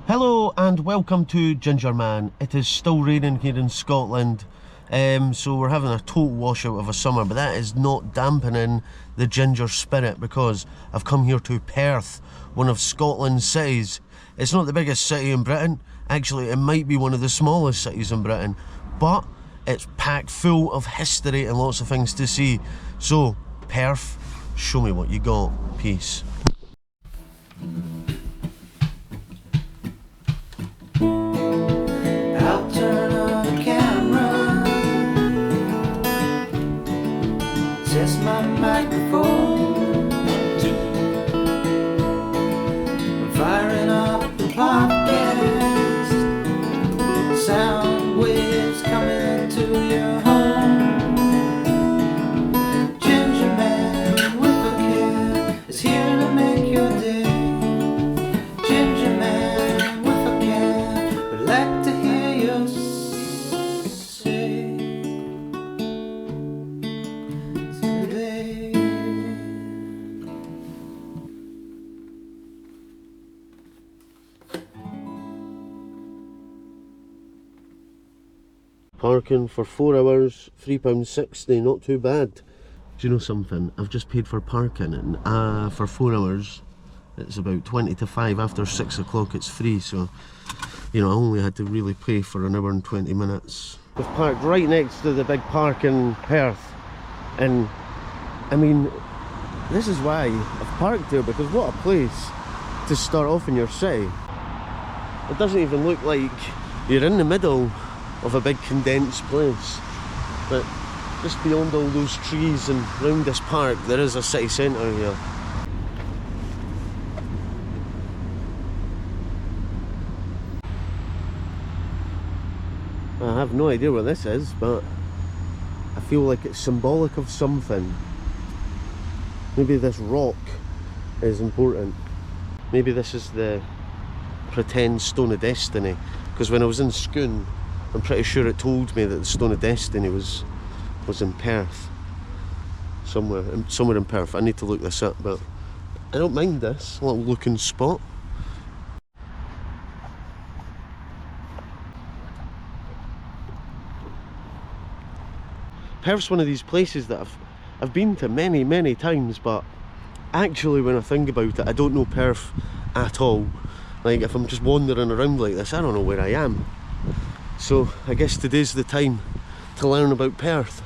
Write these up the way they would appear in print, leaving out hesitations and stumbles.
Hello and welcome to Gingerman. It is still raining here in Scotland, so we're having a total washout of a summer, but that is not dampening the ginger spirit because I've come here to Perth, one of Scotland's cities. It's not the biggest city in Britain, actually it might be one of the smallest cities in Britain, but it's packed full of history and lots of things to see. So, Perth, show me what you got. Peace. I'll turn on the camera, test my microphone, I'm firing up the podcast, sound waves coming to your home. Gingerman with a can is here to make your day. Gingerman with a can, I'd like to hear you say today. Parking for 4 hours, £3.60, not too bad. Do you know something? I've just paid for parking and for 4 hours it's about 20 to 5. After 6 o'clock it's free, so you know I only had to really pay for an hour and 20 minutes. We've parked right next to the big park in Perth, and I mean this is why I've parked here, because what a place to start off in your city. It doesn't even look like you're in the middle of a big condensed place, but just beyond all those trees and round this park there is a city centre here. I have no idea what this is, but I feel like it's symbolic of something. Maybe this rock is important. Maybe this is the pretend Stone of Destiny, because when I was in Scone I'm pretty sure it told me that the Stone of Destiny was in Perth. Somewhere in Perth. I need to look this up, but I don't mind this little looking spot. Perth's one of these places that I've been to many times, but actually when I think about it I don't know Perth at all. Like if I'm just wandering around like this I don't know where I am. So I guess today's the time to learn about Perth.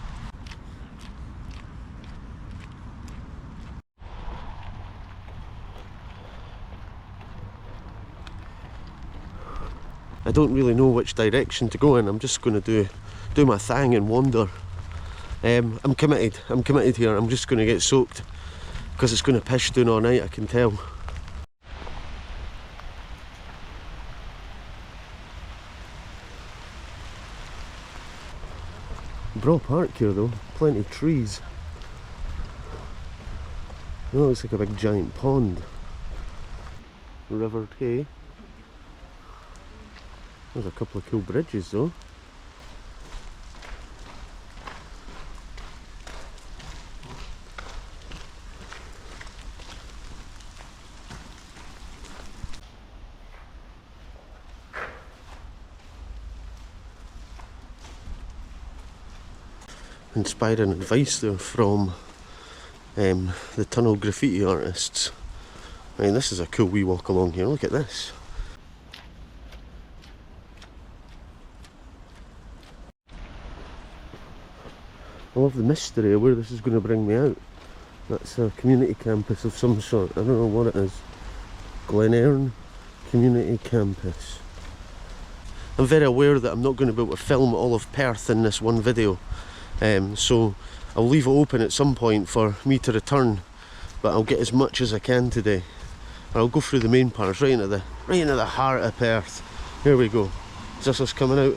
I don't really know which direction to go in. I'm just going to do my thing and wander. I'm committed here. I'm just going to get soaked because it's going to pish down all night, I can tell. Braw Park here though, plenty of trees. Oh, it looks like a big giant pond. River Tay. There's a couple of cool bridges though. Inspiring advice there from the tunnel graffiti artists. I mean, this is a cool wee walk along here. Look at this. I love the mystery of where this is going to bring me out. That's a community campus of some sort. I don't know what it is. Glenairn Community Campus. I'm very aware that I'm not going to be able to film all of Perth in this one video. So I'll leave it open at some point for me to return, but I'll get as much as I can today. I'll go through the main parts, right into the heart of Perth. Here we go. Is this us coming out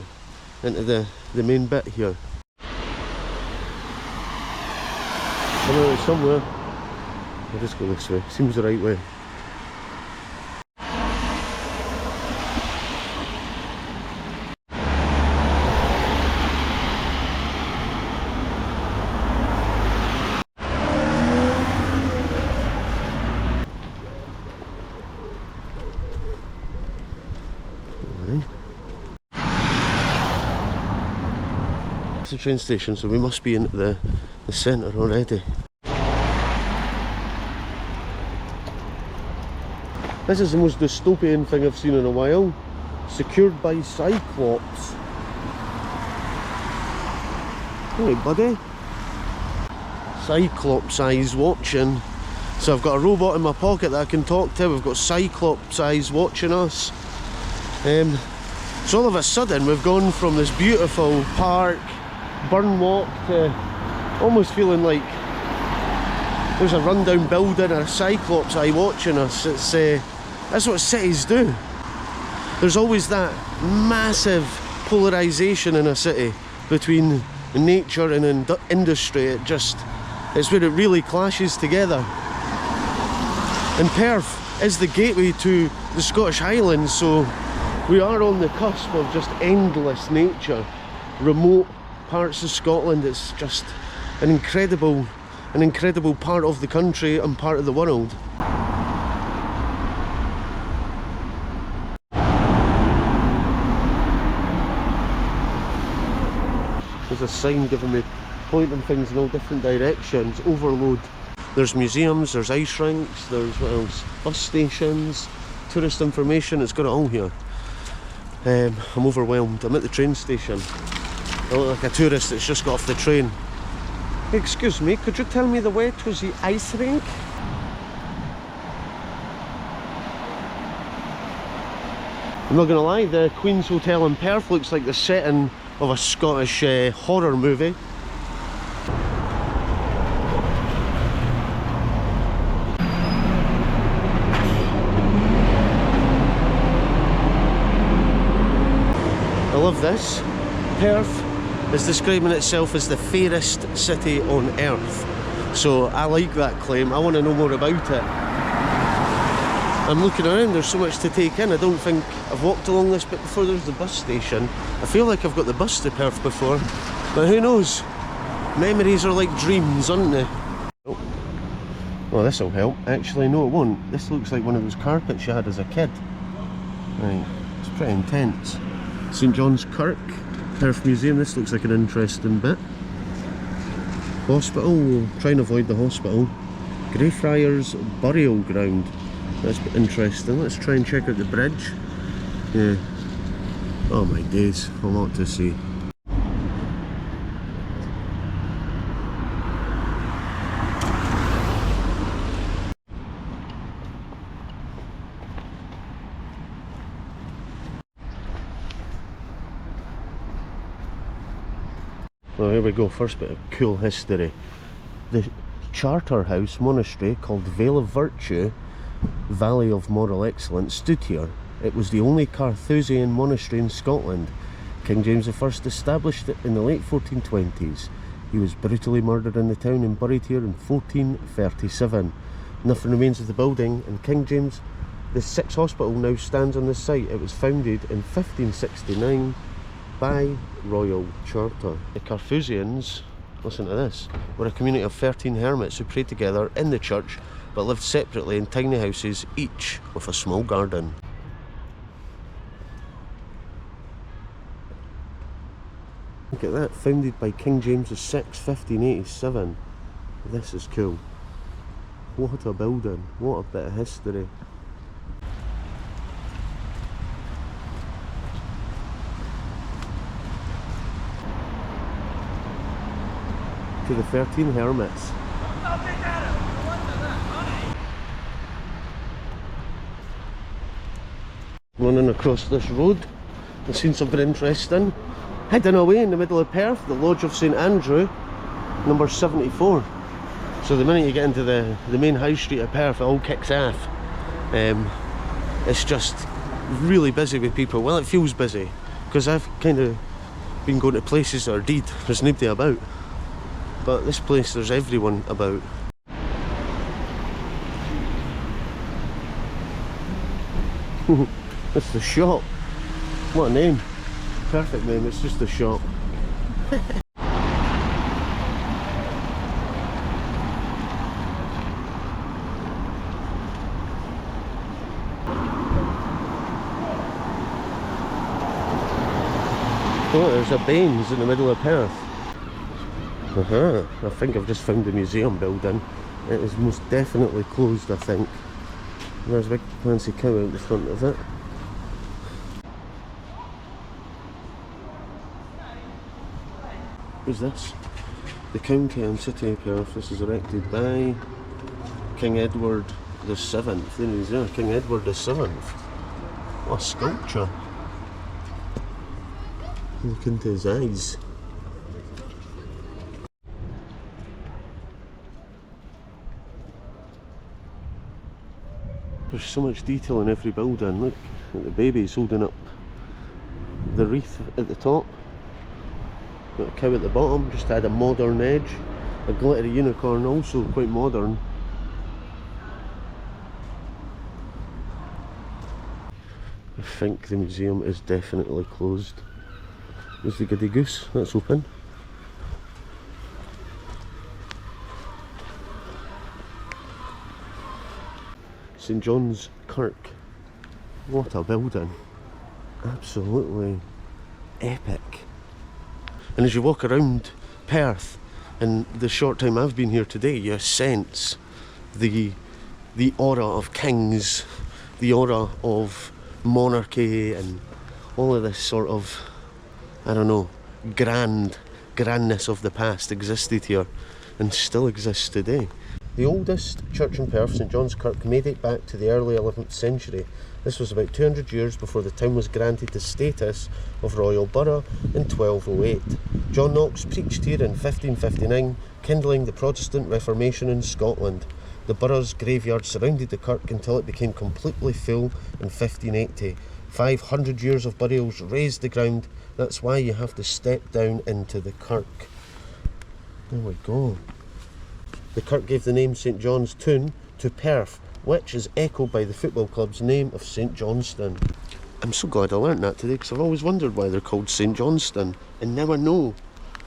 into the main bit here? Coming out somewhere. I'll just go this way. Seems the right way. eh? It's the train station, so we must be into the centre already. This is the most dystopian thing I've seen in a while. Secured by Cyclops. Hey buddy. Cyclops eyes watching. So I've got a robot in my pocket that I can talk to. We've got Cyclops eyes watching us. So all of a sudden we've gone from this beautiful park, burn walk, to almost feeling like there's a rundown building and a Cyclops eye watching us. That's what cities do. There's always that massive polarisation in a city between nature and industry. It's where it really clashes together. And Perth is the gateway to the Scottish Highlands, so we are on the cusp of just endless nature. Remote parts of Scotland, it's just an incredible part of the country and part of the world. There's a sign giving me pointing things in all different directions. Overload. There's museums, there's ice rinks, there's what else? Bus stations, tourist information, it's got it all here. I'm overwhelmed. I'm at the train station. I look like a tourist that's just got off the train. Excuse me, could you tell me the way to the ice rink? I'm not gonna lie, the Queen's Hotel in Perth looks like the setting of a Scottish horror movie. I love this. Perth is describing itself as the fairest city on earth. So I like that claim. I want to know more about it. I'm looking around, there's so much to take in. I don't think I've walked along this bit before. There's the bus station. I feel like I've got the bus to Perth before, but who knows? Memories are like dreams, aren't they? Oh, well, this'll help. Actually, no, it won't. This looks like one of those carpets you had as a kid. Right, it's pretty intense. St John's Kirk, Perth Museum. This looks like an interesting bit. Hospital, we'll try and avoid the hospital. Greyfriars Burial Ground. That's interesting. Let's try and check out the bridge. Yeah. Oh my days, a lot to see. Well, here we go, first bit of cool history. The Charterhouse Monastery, called Vale of Virtue, Valley of Moral Excellence, stood here. It was the only Carthusian monastery in Scotland. King James I established it in the late 1420s. He was brutally murdered in the town and buried here in 1437. Nothing remains of the building, and King James VI Hospital now stands on the site. It was founded in 1569 by Royal Charter. The Carthusians, listen to this, were a community of 13 hermits who prayed together in the church but lived separately in tiny houses, each with a small garden. Look at that, founded by King James VI, 1587. This is cool. What a building, what a bit of history. To the 13 hermits. Running across this road, I've seen something interesting. Hidden away in the middle of Perth, the Lodge of St Andrew, number 74. So the minute you get into the main high street of Perth, it all kicks off. It's just really busy with people. Well, it feels busy, because I've kind of been going to places that are dead. There's nobody about. But this place, there's everyone about. That's the shop. What a name. Perfect name, it's just the shop. Oh, there's a Baines in the middle of Perth. I think I've just found the museum building. It is most definitely closed, I think. There's a big fancy cow out the front of it. Who's this? The County and City of Perth. This is erected by King Edward the 7th. There he is there, King Edward the 7th. What a sculpture. Look into his eyes. There's so much detail in every building. Look at the babies holding up the wreath at the top. Got a cow at the bottom, just had a modern edge. A glittery unicorn, also quite modern. I think the museum is definitely closed. There's the Giddy Goose, that's open. St John's Kirk. What a building. Absolutely epic. And as you walk around Perth, in the short time I've been here today, you sense the aura of kings, the aura of monarchy, and all of this sort of, I don't know, grandness of the past existed here and still exists today. The oldest church in Perth, St John's Kirk, may date back to the early 11th century. This was about 200 years before the town was granted the status of royal borough in 1208. John Knox preached here in 1559, kindling the Protestant Reformation in Scotland. The borough's graveyard surrounded the kirk until it became completely full in 1580. 500 years of burials raised the ground. That's why you have to step down into the kirk. There we go. The kirk gave the name St John's Town to Perth, which is echoed by the football club's name of St Johnstone. I'm so glad I learnt that today, because I've always wondered why they're called St Johnstone, and now I know.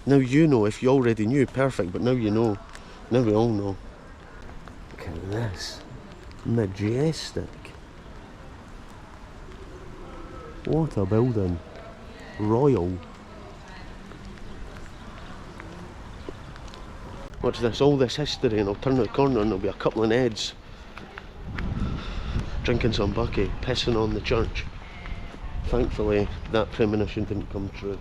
Now you know. If you already knew, perfect, but now you know. Now we all know. Look at this. Majestic. What a building. Royal. Watch this, all this history, and I'll turn the corner and there'll be a couple of Neds drinking some bucky, pissing on the church. Thankfully, that premonition didn't come true.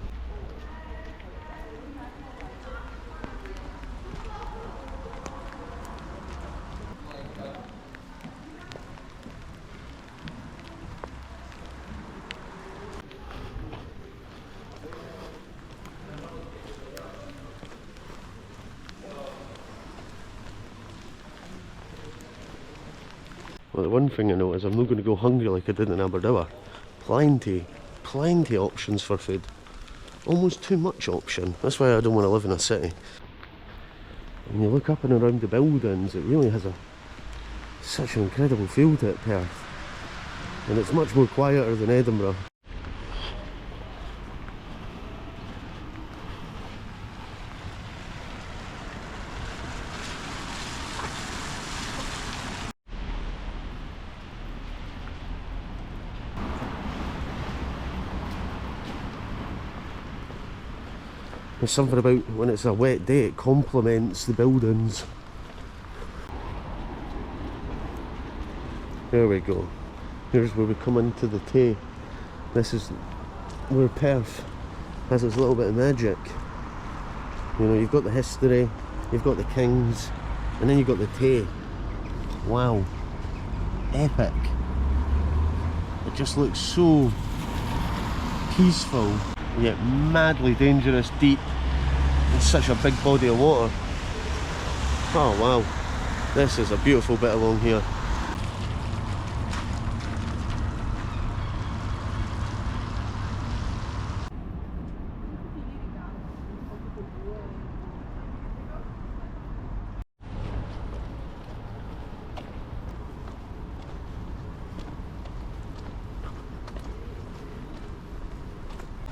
Well, the one thing I know is I'm not going to go hungry like I did in Aberdour. Plenty options for food. Almost too much option. That's why I don't want to live in a city. When you look up and around the buildings, it really has such an incredible feel to it, Perth. And it's much more quieter than Edinburgh. There's something about when it's a wet day, it complements the buildings. There we go. Here's where we come into the Tay. This is where Perth has its little bit of magic. You know, you've got the history, you've got the kings, and then you've got the Tay. Wow. Epic. It just looks so peaceful, yet madly dangerous, deep. It's such a big body of water. Oh wow, this is a beautiful bit along here.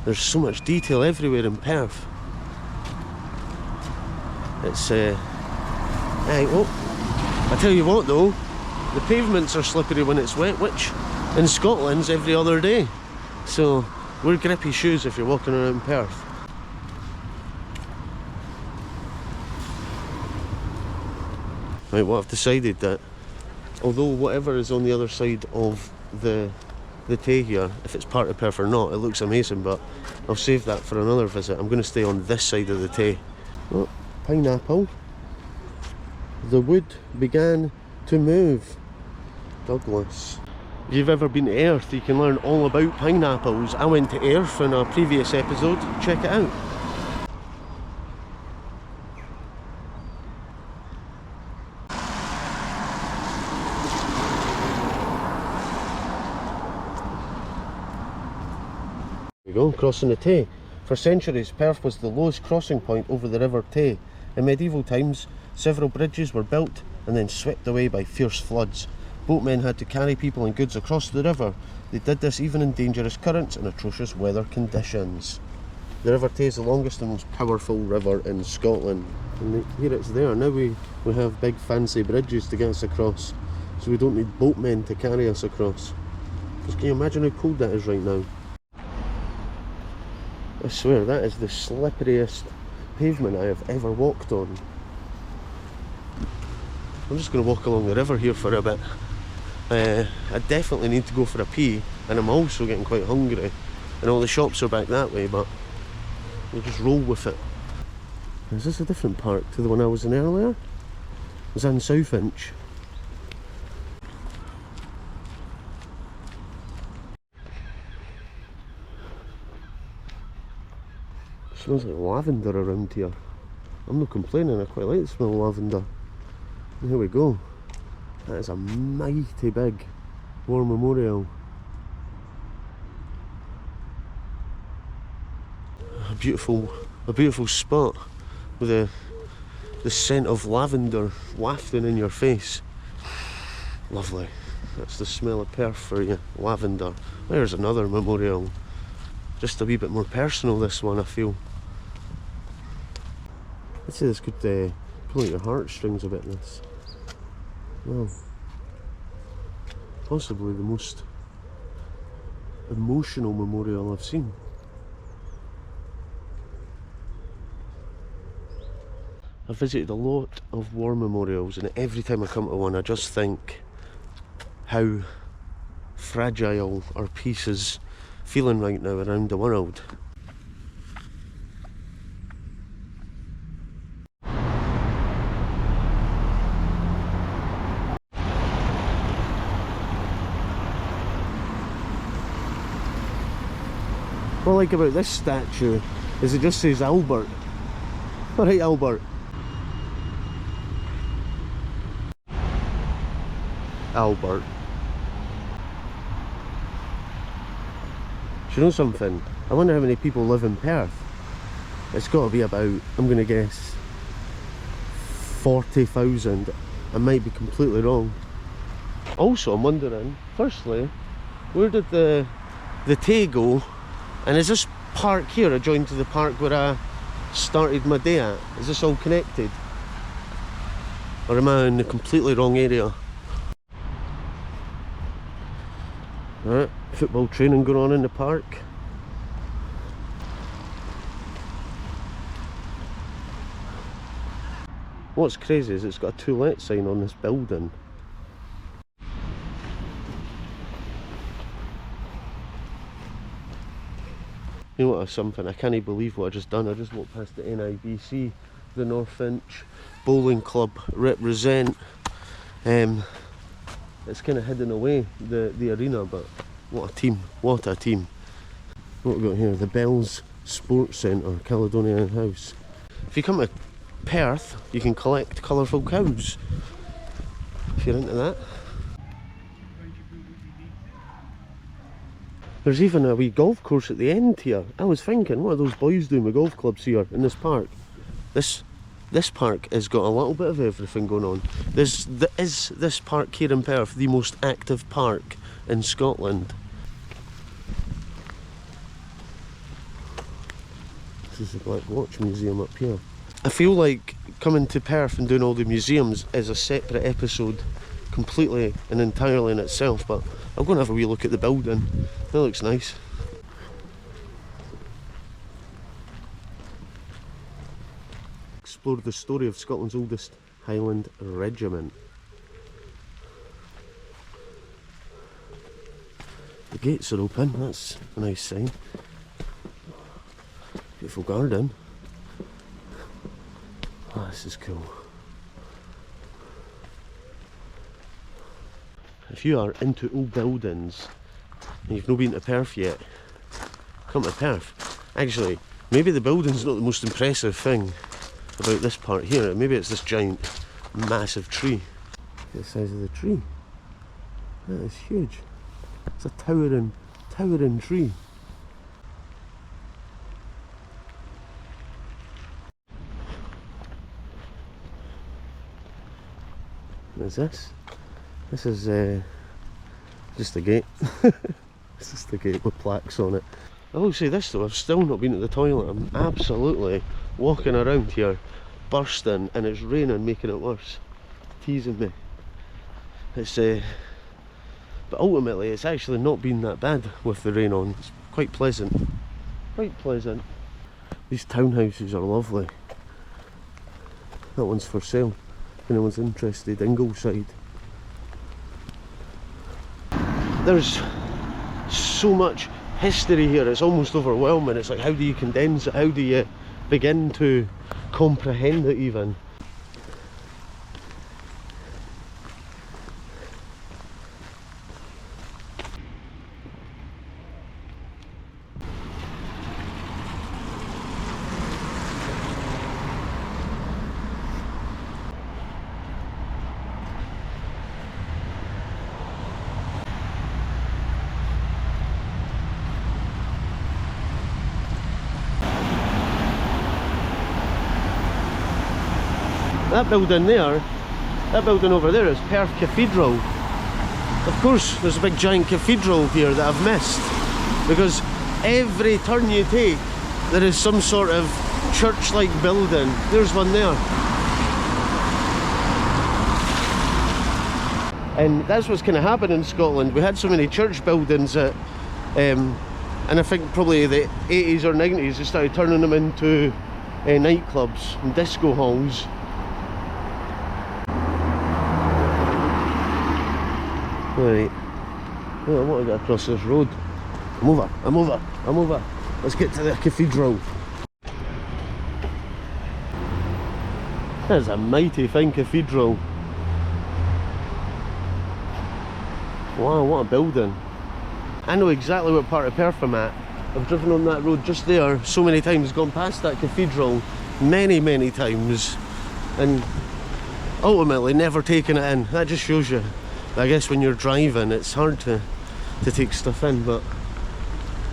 There's so much detail everywhere in Perth. It's I tell you what though, the pavements are slippery when it's wet, which in Scotland's every other day. So Wear grippy shoes if you're walking around Perth. Right, well, I've decided that although whatever is on the other side of the Tay here, if it's part of Perth or not, it looks amazing, but I'll save that for another visit. I'm going to stay on this side of the Tay. Oh, pineapple. The wood began to move. Douglas. If you've ever been to Earth, you can learn all about pineapples. I went to Earth in a previous episode. Check it out. There we go, crossing the Tay. For centuries, Perth was the lowest crossing point over the River Tay. In medieval times, several bridges were built and then swept away by fierce floods. Boatmen had to carry people and goods across the river. They did this even in dangerous currents and atrocious weather conditions. The River Tay is the longest and most powerful river in Scotland. And here it's there. Now we have big fancy bridges to get us across, so we don't need boatmen to carry us across. Because can you imagine how cold that is right now? I swear, that is the slipperiest pavement I have ever walked on. I'm just going to walk along the river here for a bit. I definitely need to go for a pee, and I'm also getting quite hungry, and all the shops are back that way, but we'll just roll with it. Is this a different park to the one I was in earlier? Was that in Southfinch? Smells like lavender around here. I'm not complaining, I quite like the smell of lavender. And here we go. That is a mighty big war memorial. A beautiful spot with the scent of lavender wafting in your face. Lovely. That's the smell of Perth for you. Lavender. There's another memorial. Just a wee bit more personal, this one, I feel. I'd say this could pull at your heartstrings a bit, this. Well, possibly the most emotional memorial I've seen. I've visited a lot of war memorials, and every time I come to one I just think how fragile our peace is feeling right now around the world. What I like about this statue is it just says Albert. Alright, Albert. Albert. Do you know something? I wonder how many people live in Perth. It's got to be about, I'm going to guess, 40,000. I might be completely wrong. Also, I'm wondering, firstly, where did the Tay go? And is this park here adjoined to the park where I started my day at? Is this all connected? Or am I in the completely wrong area? Alright, football training going on in the park. What's crazy is it's got a to let sign on this building. You know what, something, I can't believe what I just done. I just walked past the NIBC, the Northfinch Bowling Club represent. It's kind of hidden away, the arena, but what a team, what a team. What we got here, the Bells Sports Centre, Caledonian House. If you come to Perth, you can collect colourful cows, if you're into that. There's even a wee golf course at the end here. I was thinking, what are those boys doing with golf clubs here in this park? This park has got a little bit of everything going on. Is this park here in Perth the most active park in Scotland? This is the Black Watch Museum up here. I feel like coming to Perth and doing all the museums is a separate episode, completely and entirely in itself, but I'll go and have a wee look at the building. That looks nice. explore the story of Scotland's oldest Highland regiment. The gates are open, that's a nice sign. Beautiful garden. Oh, this is cool. If you are into old buildings and you've not been to Perth yet, come to Perth. Actually, maybe the building's not the most impressive thing about this part here. Maybe it's this giant, massive tree. Look at the size of the tree. That is huge. It's a towering tree. What is this? This is just a gate. It's just a gate with plaques on it. I will say this though, I've still not been to the toilet. I'm absolutely walking around here, bursting, and it's raining, making it worse. Teasing me. It's but ultimately it's actually not been that bad with the rain on. It's quite pleasant. Quite pleasant. These townhouses are lovely. That one's for sale. If anyone's interested, Ingleside. There's so much history here, it's almost overwhelming. It's like, how do you condense it? How do you begin to comprehend it even? That building there, that building over there is Perth Cathedral. Of course, there's a big giant cathedral here that I've missed, because every turn you take, there is some sort of church-like building. There's one there. And that's what's kind of happened in Scotland. We had so many church buildings that, and I think probably the 80s or 90s, they started turning them into nightclubs and disco halls. Right, oh, I want to get across this road. I'm over. Let's get to the cathedral. That is a mighty fine cathedral. Wow, what a building. I know exactly what part of Perth I'm at. I've driven on that road just there so many times, gone past that cathedral many times, and ultimately never taken it in. That just shows you. I guess when you're driving it's hard to take stuff in, but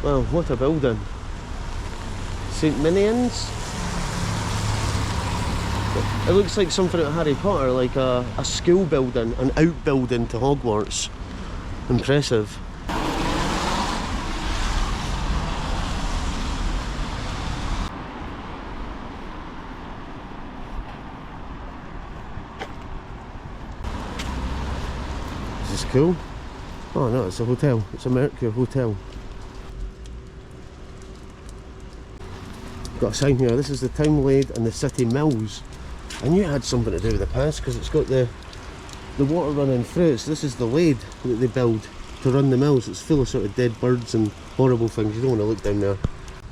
wow, what a building. St. Minions? It looks like something out of Harry Potter, like a school building, an outbuilding to Hogwarts. Impressive. This is cool. Oh no, it's a hotel. It's a Mercure hotel. Got a sign here. This is the town lade and the city mills. I knew it had something to do with the past because it's got the water running through it. So this is the lade that they build to run the mills. It's full of sort of dead birds and horrible things. You don't want to look down there.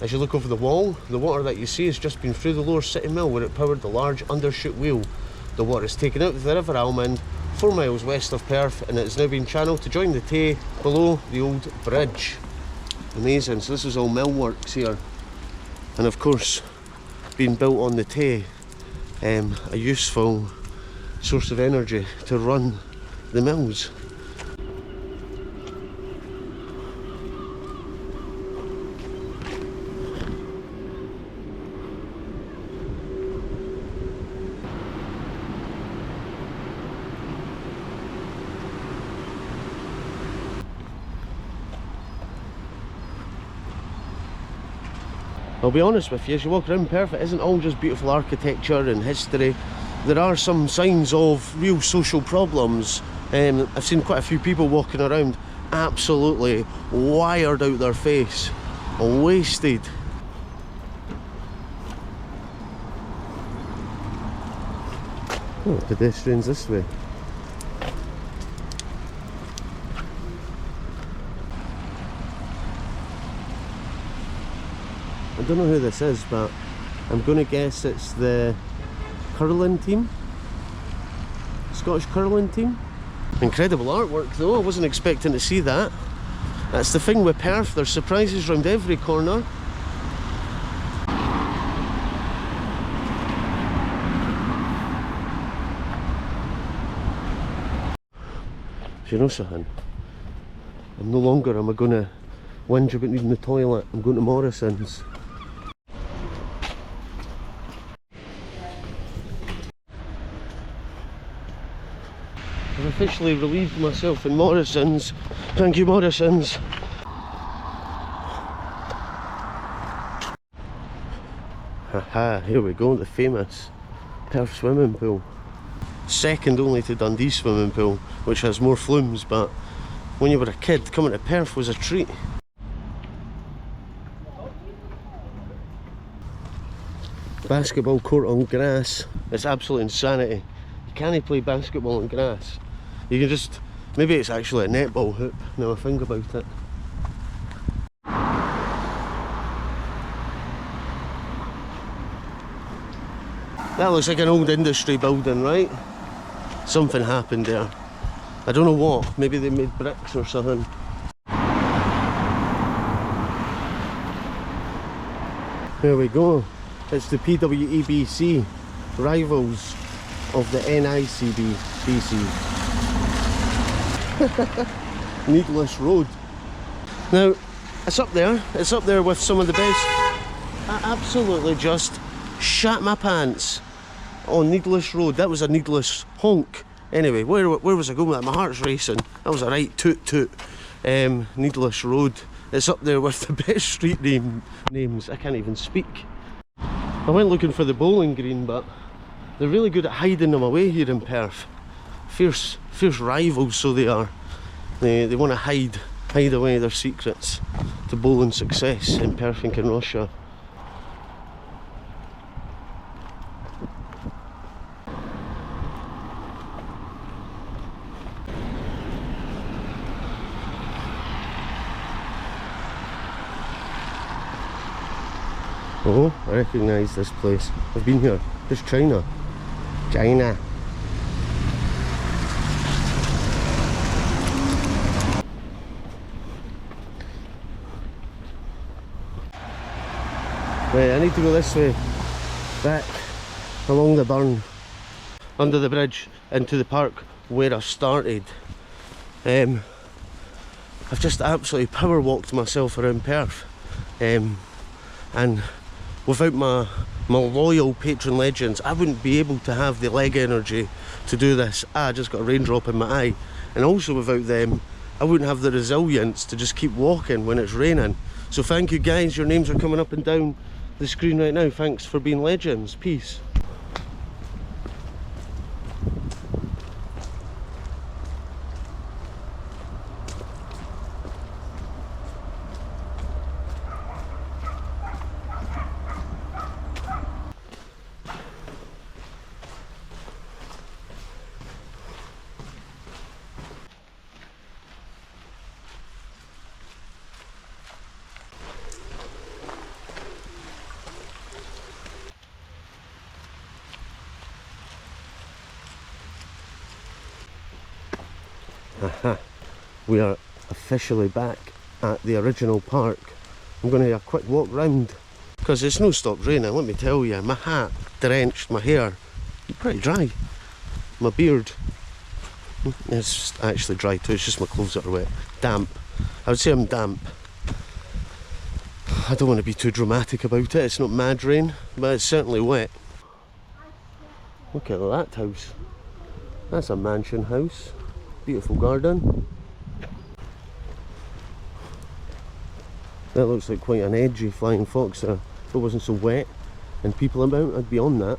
As you look over the wall, the water that you see has just been through the lower city mill where it powered the large undershoot wheel. The water is taken out of the River Almond 4 miles west of Perth, and it has now been channelled to join the Tay below the old bridge. Amazing. So this is all mill works here, and of course being built on the Tay, a useful source of energy to run the mills. I'll be honest with you, as you walk around Perth, it isn't all just beautiful architecture and history. There are some signs of real social problems. I've seen quite a few people walking around absolutely wired out their face, wasted. Oh, pedestrians this way. I don't know who this is, but I'm going to guess it's the curling team. Scottish curling team. Incredible artwork though, I wasn't expecting to see that. That's the thing with Perth, there's surprises round every corner. Do you know something? I'm no longer am I going to whinge about needing the toilet. I'm going to Morrison's. I've officially relieved myself in Morrison's. Thank you, Morrison's. Haha, here we go, the famous Perth swimming pool. Second only to Dundee swimming pool, which has more flumes, but when you were a kid, coming to Perth was a treat. Basketball court on grass. It's absolute insanity. You can't play basketball on grass. You can just, maybe it's actually a netball hoop, now I think about it. That looks like an old industry building, right? Something happened there. I don't know what, maybe they made bricks or something. There we go. It's the PWEBC, rivals of the NICBC. Needless Road. Now, it's up there with some of the best. I absolutely just shat my pants on Needless Road. That was a needless honk. Anyway, where was I going with that? My heart's racing. That was a right toot toot. Needless Road. It's up there with the best street names. I can't even speak. I went looking for the bowling green, but they're really good at hiding them away here in Perth. Fierce rivals, so they are. They want to hide away their secrets to bowling success in Perth and Cairngorms. Oh, I recognise this place. I've been here. There's China. China. Right, I need to go this way. Back along the burn. Under the bridge into the park where I started. I've just absolutely power walked myself around Perth. And without my loyal patron legends, I wouldn't be able to have the leg energy to do this. I just got a raindrop in my eye. And also without them, I wouldn't have the resilience to just keep walking when it's raining. So thank you guys, your names are coming up and down the screen right now. Thanks for being legends. Peace. Aha, we are officially back at the original park. I'm going to have a quick walk round because it's no stopped raining, let me tell you. My hat drenched, my hair pretty dry, my beard it's actually dry too, it's just my clothes that are wet. Damp, I would say I'm damp. I don't want to be too dramatic about it, it's not mad rain, but it's certainly wet. Look at that house, that's a mansion house. Beautiful garden. That looks like quite an edgy flying fox there. If it wasn't so wet and people about, I'd be on that.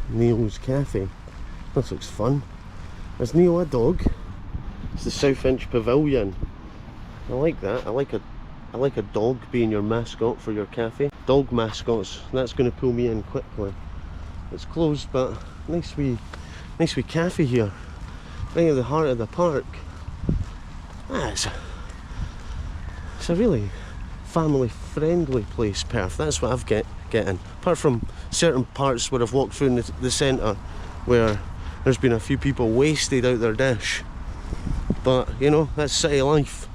Neil's Cafe. This looks fun. Is Neil a dog? It's the South Inch Pavilion. I like that. I like a I like a dog being your mascot for your cafe. Dog mascots, that's going to pull me in quickly. It's closed, but nice wee cafe here, right at the heart of the park. It's a really family-friendly place, Perth. That's what I've getting. Apart from certain parts where I've walked through in the centre, where there's been a few people wasted out their dish. But you know, that's city life.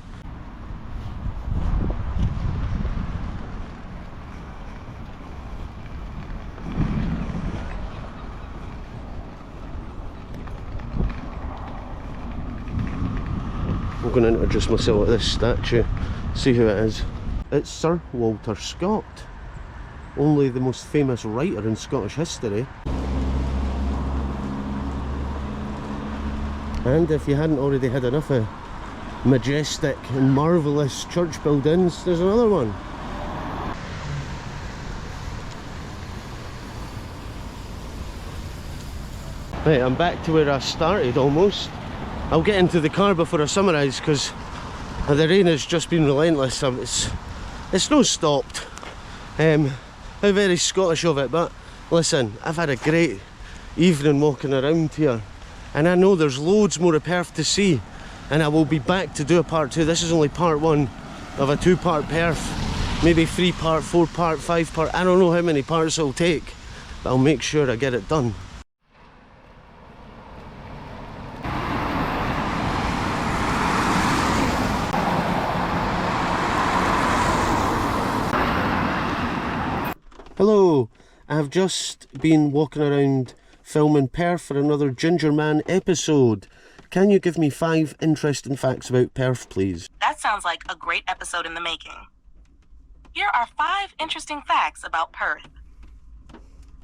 I'm going to introduce myself at this statue, see who it is. It's Sir Walter Scott, only the most famous writer in Scottish history. And if you hadn't already had enough of majestic and marvellous church buildings, there's another one. Right, I'm back to where I started almost. I'll get into the car before I summarise, because the rain has just been relentless. It's no stopped. How very Scottish of it, but listen, I've had a great evening walking around here, and I know there's loads more of Perth to see, and I will be back to do a part 2. This is only part 1 of a 2-part Perth, maybe 3-part, 4-part, 5-part. I don't know how many parts it'll take, but I'll make sure I get it done. Hello, I've just been walking around filming Perth for another Gingerman episode. Can you give me 5 interesting facts about Perth, please? That sounds like a great episode in the making. Here are 5 interesting facts about Perth.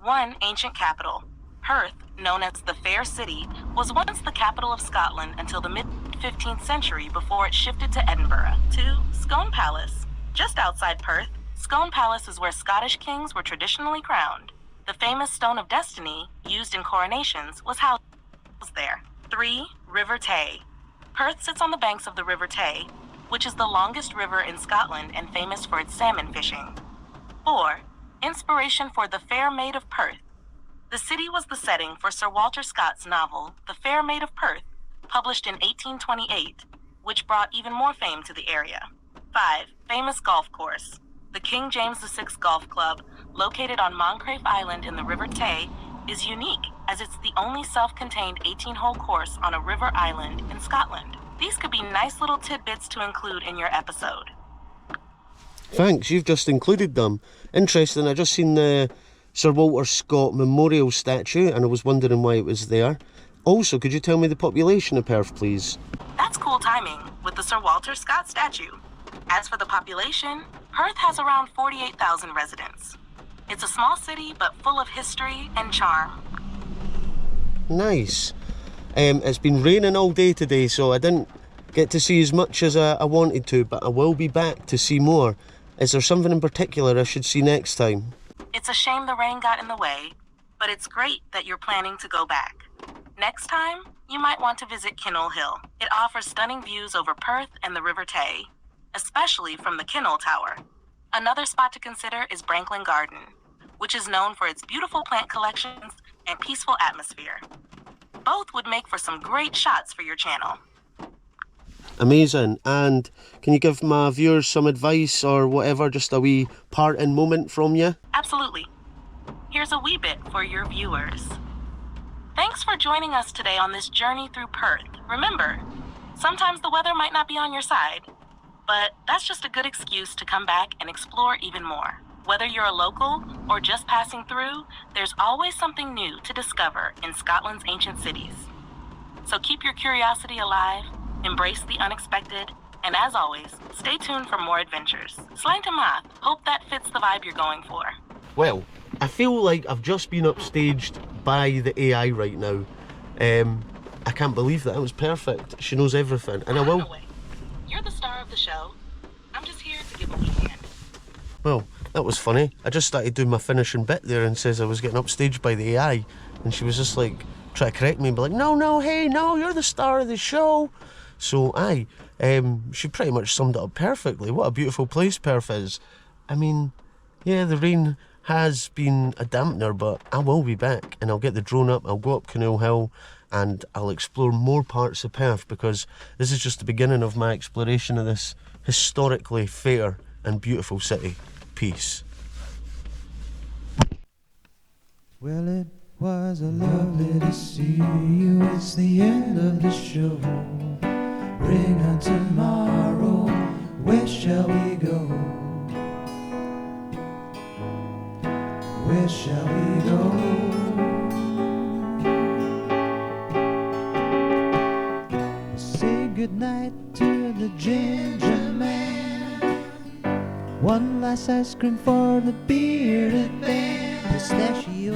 1. Ancient capital. Perth, known as the Fair City, was once the capital of Scotland until the mid-15th century before it shifted to Edinburgh. 2. Scone Palace. Just outside Perth, Scone Palace is where Scottish kings were traditionally crowned. The famous Stone of Destiny, used in coronations, was housed there. 3. River Tay. Perth sits on the banks of the River Tay, which is the longest river in Scotland and famous for its salmon fishing. 4. Inspiration for The Fair Maid of Perth. The city was the setting for Sir Walter Scott's novel, The Fair Maid of Perth, published in 1828, which brought even more fame to the area. 5. Famous golf course. The King James VI Golf Club, located on Moncrieff Island in the River Tay, is unique as it's the only self-contained 18-hole course on a river island in Scotland. These could be nice little tidbits to include in your episode. Thanks, you've just included them. Interesting, I just seen the Sir Walter Scott memorial statue and I was wondering why it was there. Also, could you tell me the population of Perth, please? That's cool timing with the Sir Walter Scott statue. As for the population, Perth has around 48,000 residents. It's a small city, but full of history and charm. Nice. It's been raining all day today, so I didn't get to see as much as I wanted to, but I will be back to see more. Is there something in particular I should see next time? It's a shame the rain got in the way, but it's great that you're planning to go back. Next time, you might want to visit Kinnell Hill. It offers stunning views over Perth and the River Tay, especially from the Kinnell Tower. Another spot to consider is Branklin Garden, which is known for its beautiful plant collections and peaceful atmosphere. Both would make for some great shots for your channel. Amazing. And can you give my viewers some advice or whatever, just a wee parting moment from you? Absolutely. Here's a wee bit for your viewers. Thanks for joining us today on this journey through Perth. Remember, sometimes the weather might not be on your side, but that's just a good excuse to come back and explore even more. Whether you're a local or just passing through, there's always something new to discover in Scotland's ancient cities. So keep your curiosity alive, embrace the unexpected, and as always, stay tuned for more adventures. Slang to math, hope that fits the vibe you're going for. Well, I feel like I've just been upstaged by the AI right now. I can't believe that. It was perfect. She knows everything, and I will. You're the star of the show. I'm just here to give a wee hand. Well, that was funny. I just started doing my finishing bit there and says I was getting upstaged by the AI, and she was just like trying to correct me and be like, no, hey, no, you're the star of the show. So aye, she pretty much summed it up perfectly. What a beautiful place Perth is. I mean, yeah, the rain has been a dampener, but I will be back and I'll get the drone up, I'll go up Canal Hill and I'll explore more parts of Perth, because this is just the beginning of my exploration of this historically fair and beautiful city. Peace. Well, it was a lovely to see you. It's the end of the show. Bring on tomorrow. Where shall we go? Where shall we go? Say goodnight to the Gingerman. One last ice cream for the bearded man. Pistachio